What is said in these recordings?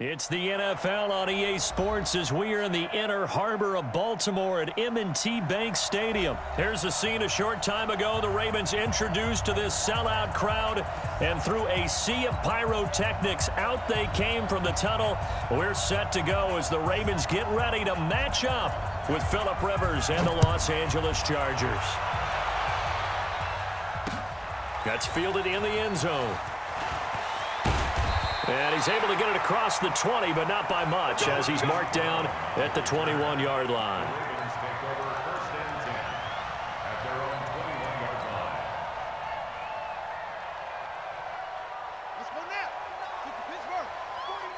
It's the NFL on EA Sports as we are in the inner harbor of Baltimore at M&T Bank Stadium. Here's a scene a short time ago. The Ravens introduced to this sellout crowd, and through a sea of pyrotechnics, out they came from the tunnel. We're set to go as the Ravens get ready to match up with Phillip Rivers and the Los Angeles Chargers. That's fielded in the end zone. And he's able to get it across the 20, but not by much, as he's marked down at the 21-yard line. Let's go now. Pittsburgh. 49.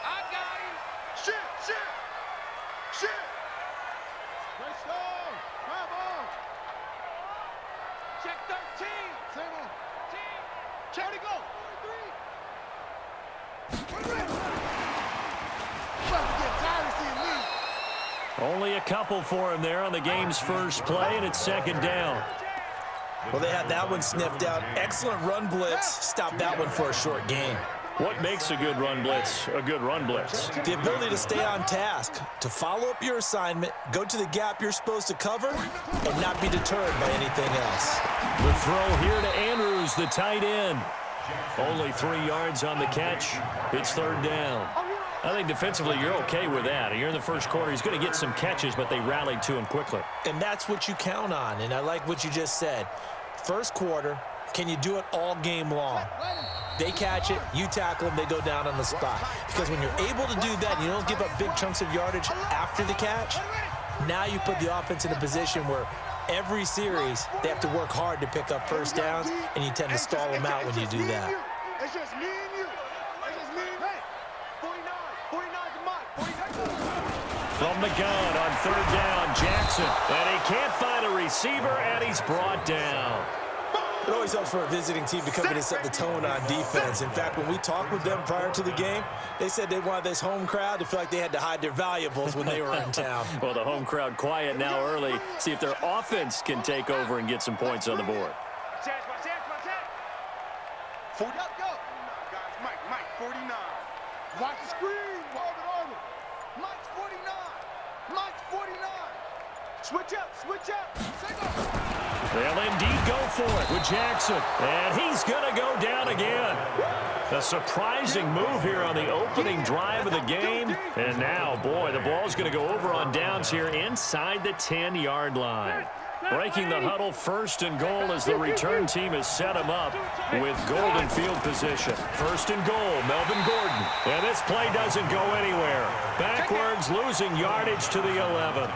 I got him. Shit. Great stone. Bravo. Check 13. Same on. Check it go. 43. Only a couple for him there on the game's first play, and it's second down. Well, they had that one sniffed out. Excellent run blitz. Stop that one for a short gain. What makes a good run blitz a good run blitz? The ability to stay on task, to follow up your assignment, go to the gap you're supposed to cover, and not be deterred by anything else. The throw here to Andrews, the tight end. Only 3 yards on the catch. It's third down. I think defensively you're okay with that. You're in the first quarter. He's going to get some catches, but they rallied to him quickly. And that's what you count on, and I like what you just said. First quarter, can you do it all game long? They catch it, you tackle them, they go down on the spot. Because when you're able to do that, you don't give up big chunks of yardage after the catch, now you put the offense in a position where every series they have to work hard to pick up first downs, and you tend to stall them out when you do that. It's just me and you. It's just me and you. 49. 49's mine. 49. From the gun on third down, Jackson. And he can't find a receiver, and he's brought down. It always helps for a visiting team to come in and set the tone on defense. In fact, when we talked with them prior to the game, they said they wanted this home crowd to feel like they had to hide their valuables when they were in town. Well, the home crowd quiet now early. See if their offense can take over and get some points on the board. Watch out. 40 up, go. Guys, Mike, 49. Watch the screen. Arthur. Mike's 49. Switch up. They'll indeed go for it with Jackson. And he's going to go down again. A surprising move here on the opening drive of the game. And now, boy, the ball's going to go over on downs here inside the 10-yard line. Breaking the huddle, first and goal as the return team has set him up with golden field position. First and goal, Melvin Gordon. And this play doesn't go anywhere. Backwards, losing yardage to the 11.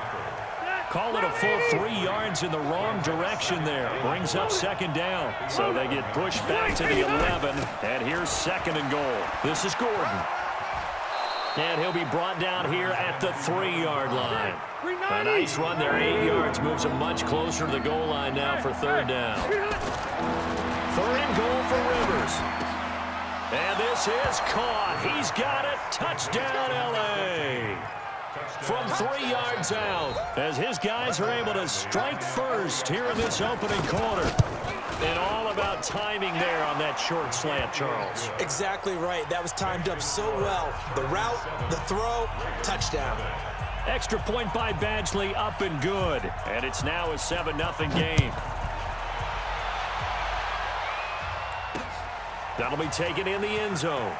Call it a full 3 yards in the wrong direction there. Brings up second down. So they get pushed back to the 11. And here's second and goal. This is Gordon. And he'll be brought down here at the 3-yard line. A nice run there, 8 yards. Moves him much closer to the goal line now for third down. Third and goal for Rivers. And this is caught. He's got it. Touchdown, L.A. From 3 yards out, as his guys are able to strike first here in this opening quarter. And all about timing there on that short slant, Charles. Exactly right. That was timed up so well. The route, the throw, touchdown. Extra point by Badgley, up and good. And it's now a 7-0 game. That'll be taken in the end zone.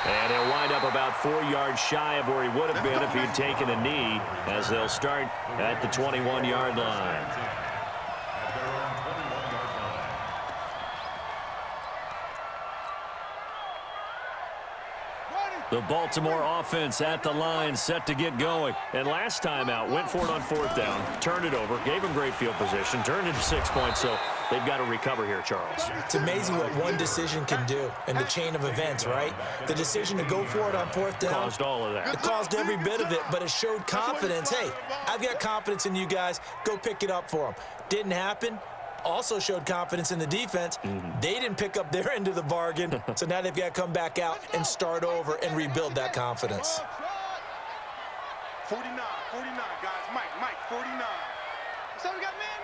And he'll wind up about 4 yards shy of where he would have been if he'd taken a knee, as they'll start at the 21-yard line. The Baltimore offense at the line, set to get going. And last time out, went for it on fourth down, turned it over, gave him great field position, turned into 6 points, so they've got to recover here, Charles. It's amazing what one decision can do in the chain of events, right? The decision to go for it on fourth down caused all of that. It caused every bit of it, but it showed confidence. Hey, I've got confidence in you guys. Go pick it up for them. Didn't happen. Also showed confidence in the defense. They didn't pick up their end of the bargain, so now they've got to come back out and start over and rebuild that confidence. 49, guys. Mike, 49. So we got man.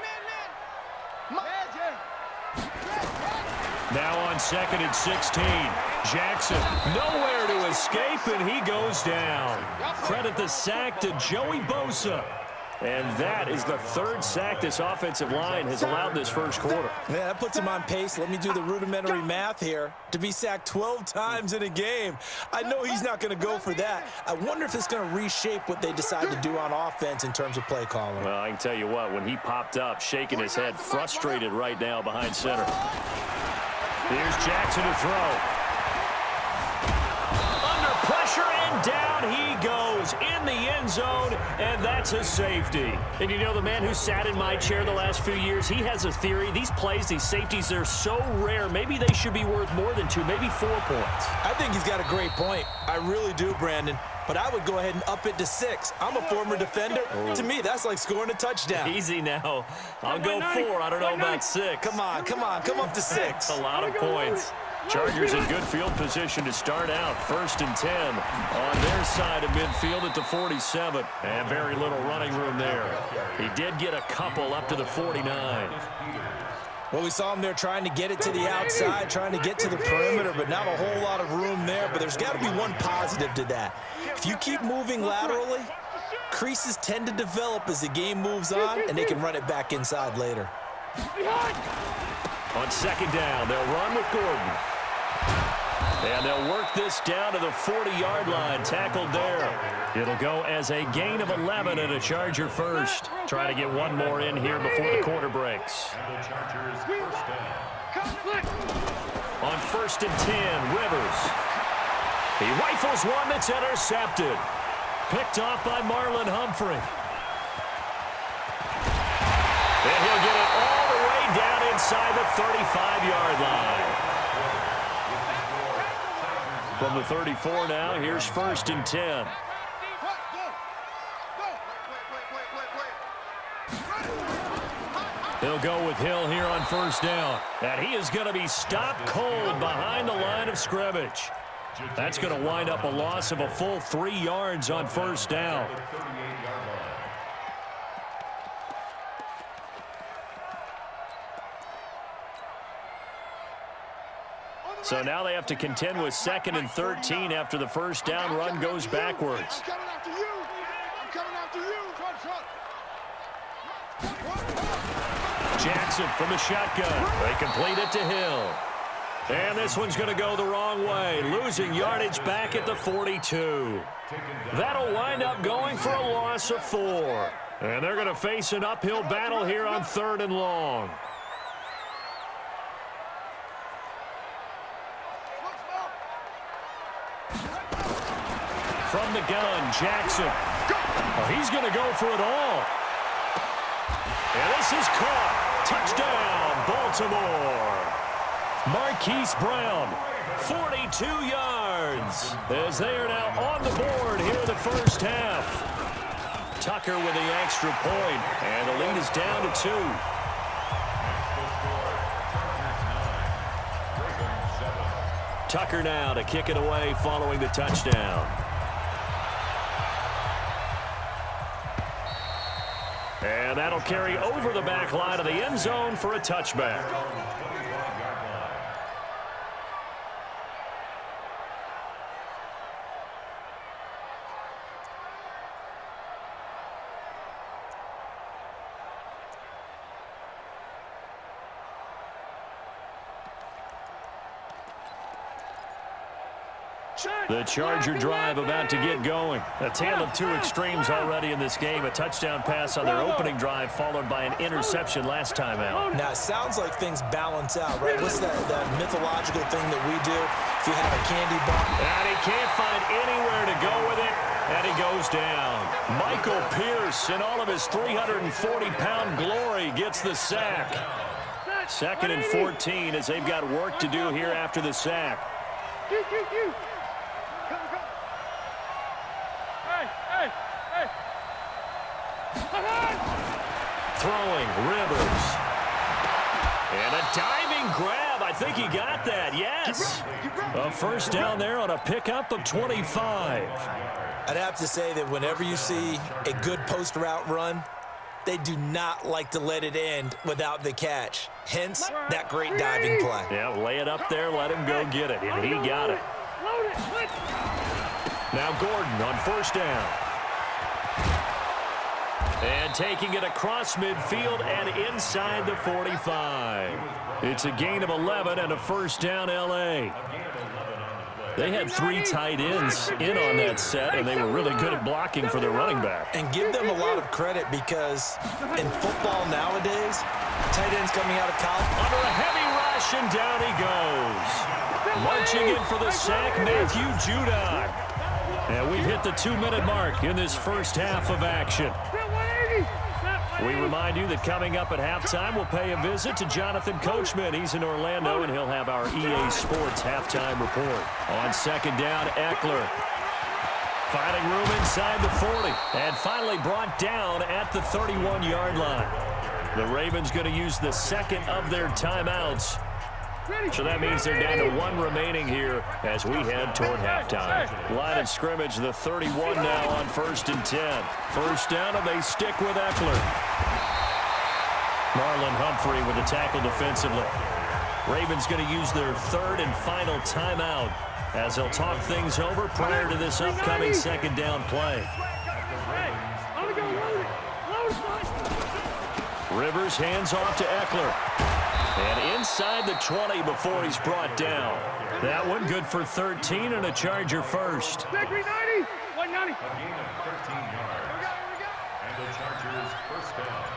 Now on second and 16. Jackson, nowhere to escape, and he goes down. Credit the sack to Joey Bosa. And that is the third sack this offensive line has allowed this first quarter. Yeah, that puts him on pace. Let me do the rudimentary math here. To be sacked 12 times in a game, I know he's not going to go for that. I wonder if it's going to reshape what they decide to do on offense in terms of play calling. Well, I can tell you what, when he popped up, shaking his head, frustrated right now behind center. Here's Jackson to throw. Under pressure, and down he goes in the end zone, and that's a safety. And you know, the man who sat in my chair the last few years, he has a theory. These plays, these safeties, they're so rare. Maybe they should be worth more than 2, maybe 4 points. I think he's got a great point. I really do, Brandon. But I would go ahead and up it to 6. I'm a former defender. Oh. To me, that's like scoring a touchdown. Easy now. I'll go 4. I don't know about 6. Come on. Come up to 6. That's a lot of points. Chargers in good field position to start out. 1st and 10 on their side of midfield at the 47. And very little running room there. He did get a couple up to the 49. Well, we saw him there trying to get it to the outside, trying to get to the perimeter, but not a whole lot of room there. But there's got to be one positive to that. If you keep moving laterally, creases tend to develop as the game moves on, and they can run it back inside later. On 2nd down, they'll run with Gordon. And they'll work this down to the 40-yard line, tackled there. It'll go as a gain of 11 and a Charger first. Trying to get one more in here before the quarter breaks. On 1st and 10, Rivers. He rifles one that's intercepted. Picked off by Marlon Humphrey. And he'll get it all the way down inside the 35-yard line. From the 34 now, here's 1st and 10. He'll go with Hill here on 1st down. And he is going to be stopped cold behind the line of scrimmage. That's going to wind up a loss of a full 3 yards on 1st down. So now they have to contend with 2nd and 13 after the 1st down run goes backwards. I'm coming after you. I'm coming after you. Jackson from the shotgun. They complete it to Hill. And this one's going to go the wrong way, losing yardage back at the 42. That'll wind up going for a loss of 4. And they're going to face an uphill battle here on 3rd and long. From the gun, Jackson. Oh, he's going to go for it all. And this is caught. Touchdown, Baltimore. Marquise Brown, 42 yards, as they are now on the board here in the 1st half. Tucker with the extra point, and the lead is down to 2. Tucker now to kick it away following the touchdown. And that'll carry over the back line of the end zone for a touchback. The Charger drive about to get going. A tale of 2 extremes already in this game. A touchdown pass on their opening drive followed by an interception last time out. Now, it sounds like things balance out, right? What's that mythological thing that we do? If you have a candy bar. And he can't find anywhere to go with it, and he goes down. Michael Pierce, in all of his 340-pound glory, gets the sack. 2nd and 14 as they've got work to do here after the sack. Throwing, Rivers. And a diving grab. I think he got that, yes. A 1st down there on a pickup of 25. I'd have to say that whenever you see a good post route run, They do not like to let it end without the catch. Hence, that great diving play. Yeah, lay it up there, let him go get it, and he got it. Now Gordon on first down. And taking it across midfield and inside the 45. It's a gain of 11 and a first down, L.A. They had 3 tight ends in on that set, and they were really good at blocking for their running back. And give them a lot of credit because in football nowadays, tight ends coming out of college. Under a heavy rush, and down he goes. Marching in for the sack, Matthew Judon. And we've hit the 2-minute mark in this first half of action. We remind you that coming up at halftime, we'll pay a visit to Jonathan Coachman. He's in Orlando, and he'll have our EA Sports halftime report. On second down, Eckler. Finding room inside the 40. And finally brought down at the 31-yard line. The Ravens going to use the second of their timeouts. So that means they're down to 1 remaining here as we head toward halftime. Line of scrimmage, the 31 now on 1st and 10. First down, and they stick with Eckler. Marlon Humphrey with a tackle defensively. Ravens going to use their 3rd and final timeout as they'll talk things over prior to this upcoming second down play. Rivers hands off to Eckler. And inside the 20 before he's brought down. That one good for 13 and a Charger first. 190. Again, 13 yards. And the Chargers first down.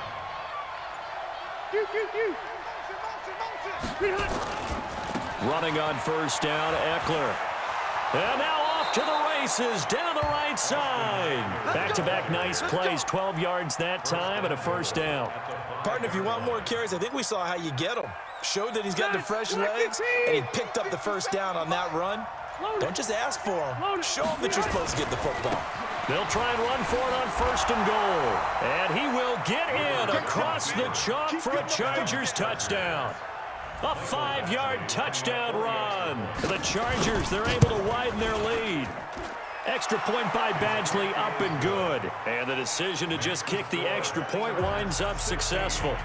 Running on first down, Eckler. And now off to the races, down the right side. Back-to-back nice plays, 12 yards that time and a first down. Partner, if you want more carries, I think we saw how you get him. Showed that he's got the fresh legs, and he picked up the first down on that run. Don't just ask for him. Show him that you're supposed to get the football. They'll try and run for it on 1st and goal. And he will get in across the chalk for a Chargers touchdown. A 5-yard touchdown run. The Chargers, they're able to widen their lead. Extra point by Badgley, up and good. And the decision to just kick the extra point winds up successful.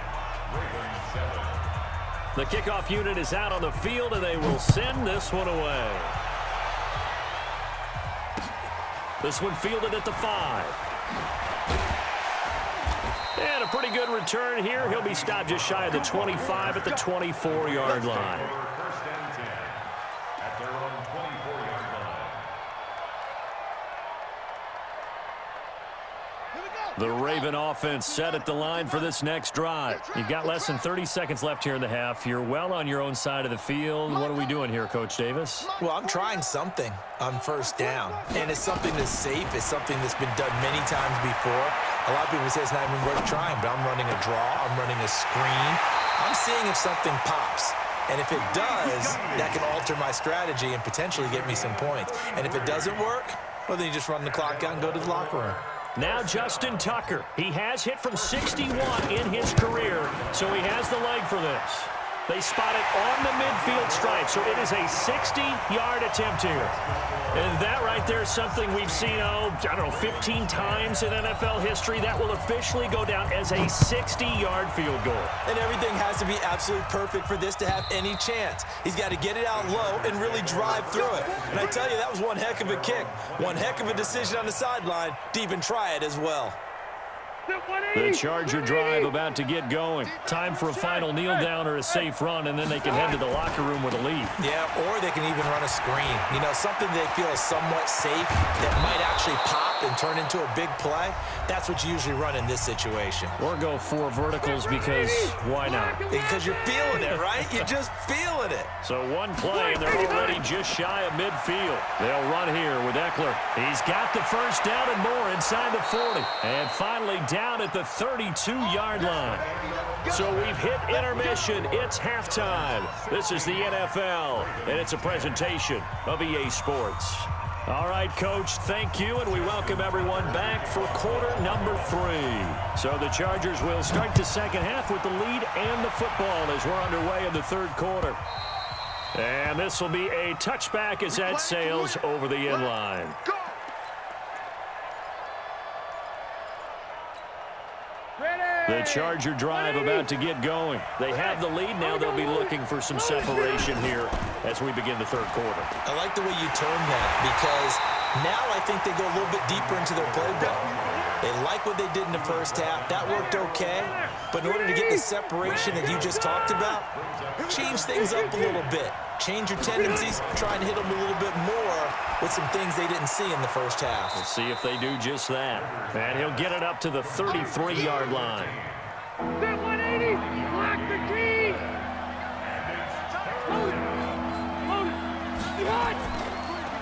The kickoff unit is out on the field, and they will send this one away. This one fielded at the 5. And a pretty good return here. He'll be stopped just shy of the 25 at the 24-yard line. First and 10 at their own 24-yard line. The Raven offense set at the line for this next drive. You've got less than 30 seconds left here in the half. You're well on your own side of the field. What are we doing here, Coach Davis? Well, I'm trying something on first down, and it's something that's safe. It's something that's been done many times before. A lot of people say it's not even worth trying, but I'm running a draw. I'm running a screen. I'm seeing if something pops. And if it does, that can alter my strategy and potentially get me some points. And if it doesn't work, well, then you just run the clock out and go to the locker room. Now Justin Tucker. He has hit from 61 in his career, so he has the leg for this. They spot it on the midfield stripe, so it is a 60-yard attempt here. And that right there is something we've seen, 15 times in NFL history. That will officially go down as a 60-yard field goal. And everything has to be absolutely perfect for this to have any chance. He's got to get it out low and really drive through it. And I tell you, that was one heck of a kick. One heck of a decision on the sideline to even try it as well. The Charger drive about to get going. Time for a final kneel down or a safe run, and then they can head to the locker room with a lead. Yeah, or they can even run a screen. You know, something they feel is somewhat safe that might actually pop and turn into a big play. That's what you usually run in this situation. Or go 4 verticals because why not? Because you're feeling it, right? You're just feeling it. So one play, and they're already just shy of midfield. They'll run here with Eckler. He's got the first down and more inside the 40. And finally down at the 32-yard line. So we've hit intermission. It's halftime. This is the NFL, and it's a presentation of EA Sports. All right, Coach, thank you, and we welcome everyone back for quarter number 3. So the Chargers will start the second half with the lead and the football as we're underway in the third quarter. And this will be a touchback as that sails over the end line. Ready! The Charger drive about to get going. They have the lead now. They'll be looking for some separation here as we begin the third quarter. I like the way you term that because now I think they go a little bit deeper into their playbook. They like what they did in the first half. That worked okay. But in order to get the separation that you just talked about, change things up a little bit. Change your tendencies, try and hit them a little bit more with some things they didn't see in the first half. We'll see if they do just that. And he'll get it up to the 33-yard line. 180, block the key.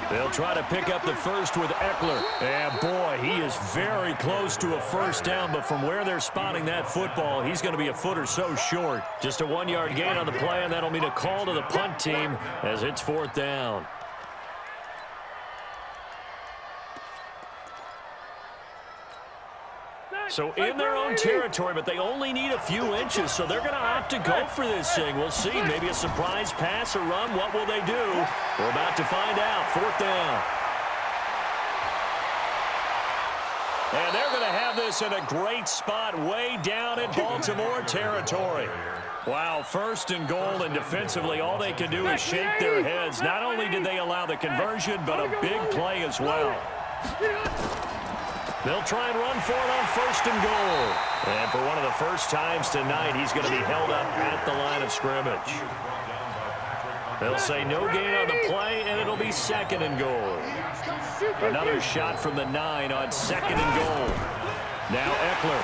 They'll try to pick up the first with Eckler. And, boy, he is very close to a first down, but from where they're spotting that football, he's going to be a foot or so short. Just a 1-yard gain on the play, and that'll mean a call to the punt team as it's fourth down. So in their own territory, but they only need a few inches, so they're going to opt to go for this thing. We'll see. Maybe a surprise pass or run. What will they do? We're about to find out. Fourth down. And they're going to have this in a great spot way down in Baltimore territory. Wow, first and goal, and defensively all they can do is shake their heads. Not only did they allow the conversion, but a big play as well. They'll try and run for it on first and goal. And for one of the first times tonight, he's going to be held up at the line of scrimmage. They'll say no gain on the play, and it'll be second and goal. Another shot from the 9 on second and goal. Now Eckler.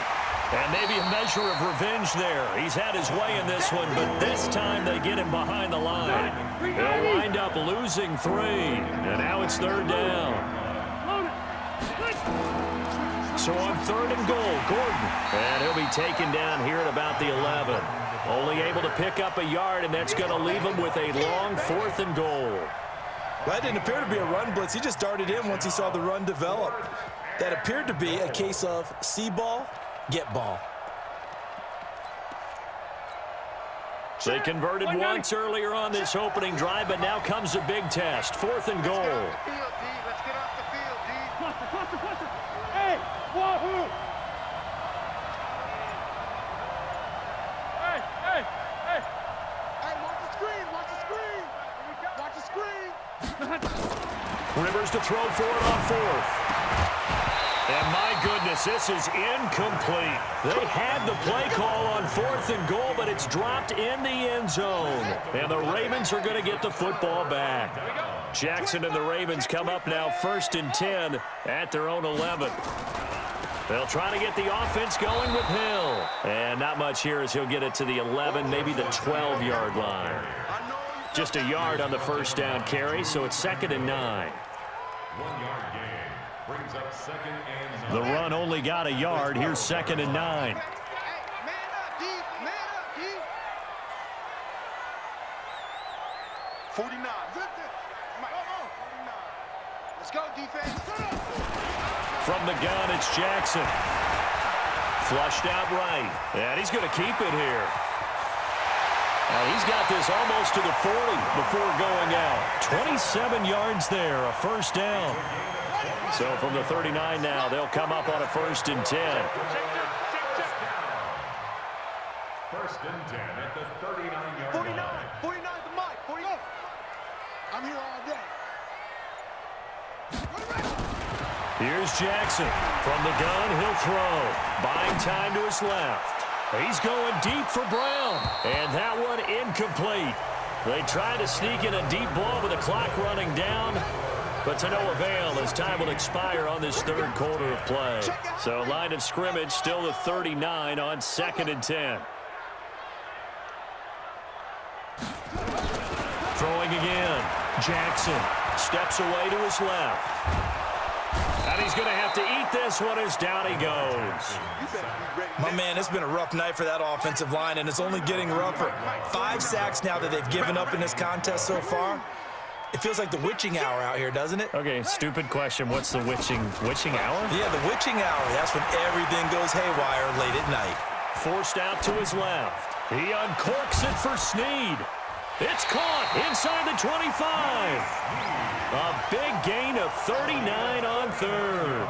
And maybe a measure of revenge there. He's had his way in this one, but this time they get him behind the line. They'll wind up losing 3. And now it's third down. So on third and goal, Gordon. And he'll be taken down here at about the 11. Only able to pick up a yard, and that's going to leave him with a long fourth and goal. That didn't appear to be a run blitz. He just darted in once he saw the run develop. That appeared to be a case of see ball, get ball. They converted once earlier on this opening drive, but now comes a big test. Fourth and goal. Let's get off the field, D. Cluster. Hey, wahoo! Hey, watch the screen. Watch the screen. Rivers to throw for it on fourth. And my goodness, this is incomplete. They had the play call on fourth and goal, but it's dropped in the end zone. And the Ravens are going to get the football back. Jackson and the Ravens come up now first and 10 at their own 11. They'll try to get the offense going with Hill. And not much here as he'll get it to the 11, maybe the 12-yard line. Just a yard on the first down carry, so it's second and 9. 1-yard gain brings up second and 9. The run only got a yard. Here's second and 9. Man up, D. Man up, D. 49. Let's go, defense. From the gun, it's Jackson. Flushed out right. And he's going to keep it here. He's got this almost to the 40 before going out. 27 yards there, a first down. So from the 39 now, they'll come up on a first and 10. First and 10 at the 39-yard 49. line. 49 the mic. 49. I'm here all day. Here's Jackson. From the gun, he'll throw. Buying time to his left. He's going deep for Brown. And that one incomplete. They try to sneak in a deep ball with the clock running down, but to no avail as time will expire on this third quarter of play. So line of scrimmage still the 39 on second and 10. Throwing again. Jackson steps away to his left. And he's going to have to eat this one as down he goes. My man, it's been a rough night for that offensive line, and it's only getting rougher. 5 sacks now that they've given up in this contest so far. It feels like the witching hour out here, doesn't it? Okay, stupid question. What's the witching hour? Yeah, the witching hour. That's when everything goes haywire late at night. Forced out to his left. He uncorks it for Snead. It's caught inside the 25. A big gain of 39 on third.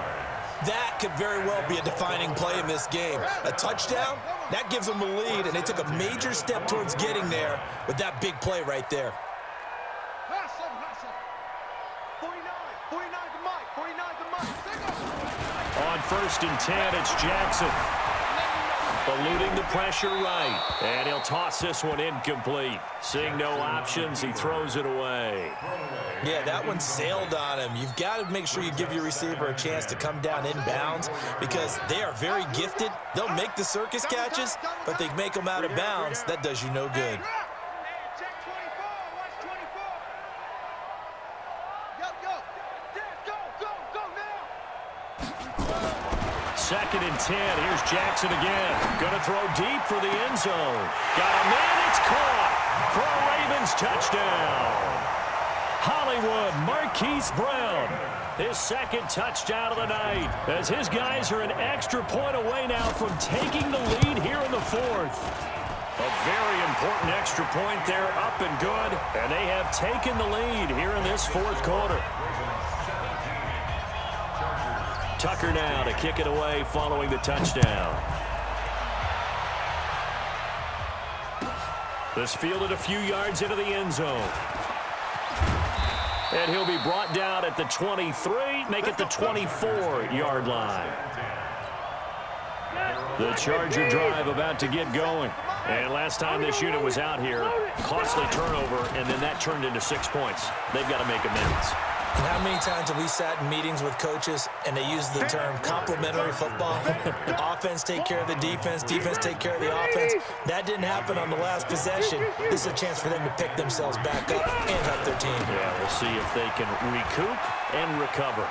That could very well be a defining play in this game. A touchdown, that gives them a lead, and they took a major step towards getting there with that big play right there. 49 to Mike. 49 to Mike. On 1st and 10, it's Jackson. Eluding the pressure right. And he'll toss this one incomplete. Seeing no options, he throws it away. Yeah, that one sailed on him. You've got to make sure you give your receiver a chance to come down inbounds because they are very gifted. They'll make the circus catches, but they make them out of bounds. That does you no good. Check 24. Watch 24. Go now. 2nd and 10. Here's Jackson again. Going to throw deep for the end zone. Got a man. It's caught for a Ravens touchdown. Hollywood Marquise Brown. His 2nd touchdown of the night as his guys are an extra point away now from taking the lead here in the 4th. A very important extra point there, up and good, and they have taken the lead here in this 4th quarter. Tucker now to kick it away following the touchdown. This fielded a few yards into the end zone. And he'll be brought down at the 23, make it the 24-yard line. The Charger drive about to get going. And last time this unit was out here, costly turnover, and then that turned into 6 points. They've got to make amends. And how many times have we sat in meetings with coaches and they use the term complementary football? Offense take care of the defense, defense take care of the offense. That didn't happen on the last possession. This is a chance for them to pick themselves back up and help their team. Yeah, we'll see if they can recoup and recover.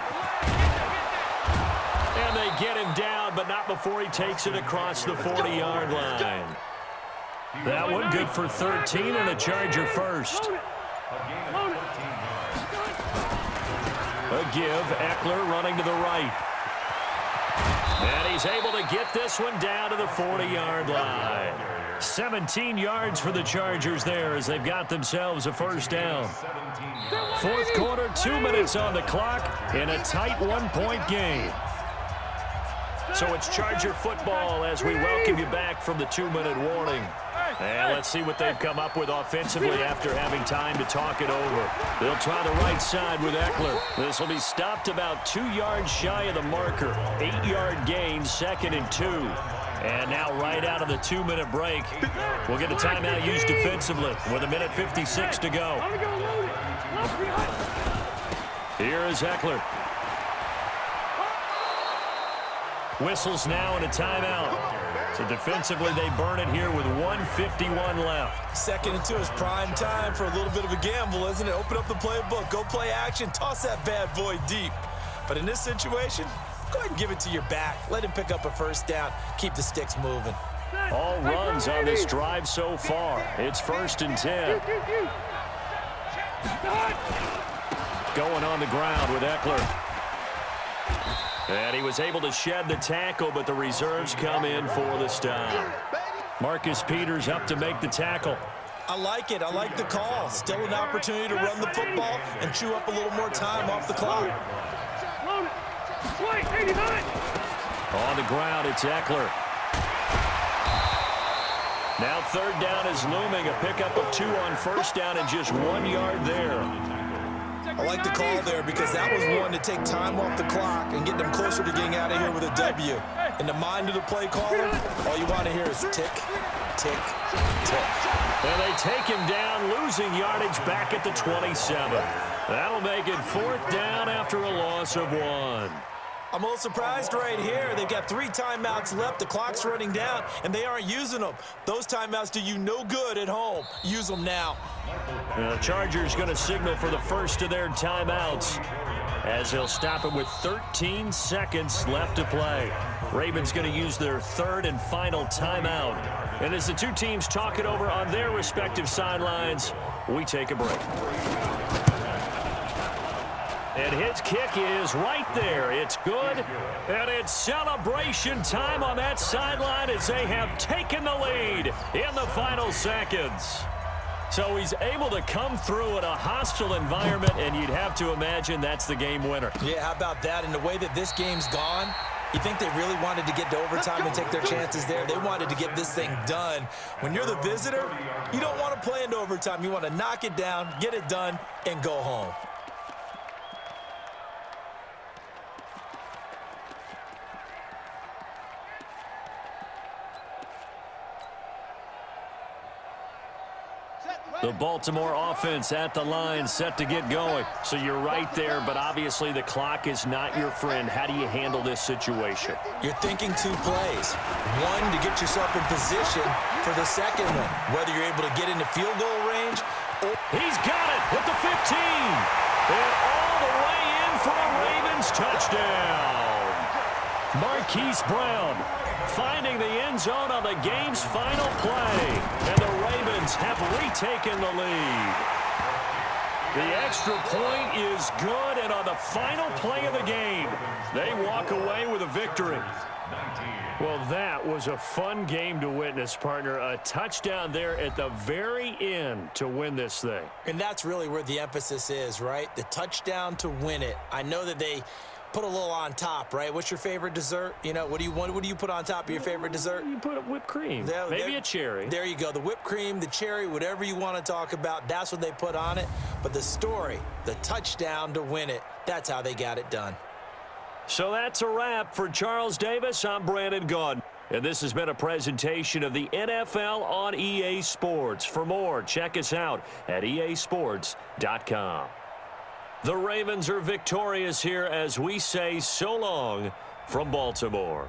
And they get him down, but not before he takes it across the 40-yard line. That one good for 13 and a Charger first. A give, Eckler running to the right. And he's able to get this one down to the 40-yard line. 17 yards for the Chargers there as they've got themselves a first down. 4th quarter, 2 minutes on the clock in a tight 1-point game. So it's Charger football as we welcome you back from the 2-minute warning. And let's see what they've come up with offensively after having time to talk it over. They'll try the right side with Eckler. This will be stopped about 2 yards shy of the marker. 8-yard gain, 2nd and 2. And now right out of the 2-minute break, we'll get a timeout used defensively with 1:56 to go. Here is Eckler. Whistles now and a timeout. So defensively, they burn it here with 1:51 left. 2nd and 2 is prime time for a little bit of a gamble, isn't it? Open up the playbook, go play action, toss that bad boy deep. But in this situation, go ahead and give it to your back. Let him pick up a first down. Keep the sticks moving. All runs on this drive so far. It's 1st and 10. Going on the ground with Eckler. And he was able to shed the tackle, but the reserves come in for the stop. Marcus Peters up to make the tackle. I like it. I like the call. Still an opportunity to run the football and chew up a little more time off the clock. On the ground, it's Eckler. Now 3rd down is looming. A pickup of 2 on 1st down and just 1 yard there. I like the call there because that was one to take time off the clock and get them closer to getting out of here with a W. In the mind of the play caller, all you want to hear is tick, tick, tick. And they take him down, losing yardage back at the 27. That'll make it 4th down after a loss of 1. I'm a little surprised right here. They've got 3 timeouts left. The clock's running down, and they aren't using them. Those timeouts do you no good at home. Use them now. The Chargers going to signal for the first of their timeouts as they'll stop it with 13 seconds left to play. Ravens going to use their 3rd and final timeout. And as the two teams talk it over on their respective sidelines, we take a break. And his kick is right there. It's good. And it's celebration time on that sideline as they have taken the lead in the final seconds. So he's able to come through in a hostile environment, and you'd have to imagine that's the game winner. Yeah, how about that? And the way that this game's gone, you think they really wanted to get to overtime and take their chances there? They wanted to get this thing done. When you're the visitor, you don't want to play into overtime. You want to knock it down, get it done, and go home. The Baltimore offense at the line, set to get going. So you're right there, but obviously the clock is not your friend. How do you handle this situation? You're thinking 2 plays. One, to get yourself in position for the second one, whether you're able to get into field goal range. He's got it at the 15. And all the way in for a Ravens touchdown. Marquise Brown finding the end zone on the game's final play. And the Ravens have retaken the lead. The extra point is good, and on the final play of the game, they walk away with a victory. Well, that was a fun game to witness, partner. A touchdown there at the very end to win this thing. And that's really where the emphasis is, right? The touchdown to win it. I know that they put a little on top, right? What's your favorite dessert? You know, what do you put on top of your favorite dessert? You put whipped cream, maybe a cherry. There you go. The whipped cream, the cherry, whatever you want to talk about, that's what they put on it. But the story, the touchdown to win it, that's how they got it done. So that's a wrap for Charles Davis. I'm Brandon Gaudin. And this has been a presentation of the NFL on EA Sports. For more, check us out at easports.com. The Ravens are victorious here as we say so long from Baltimore.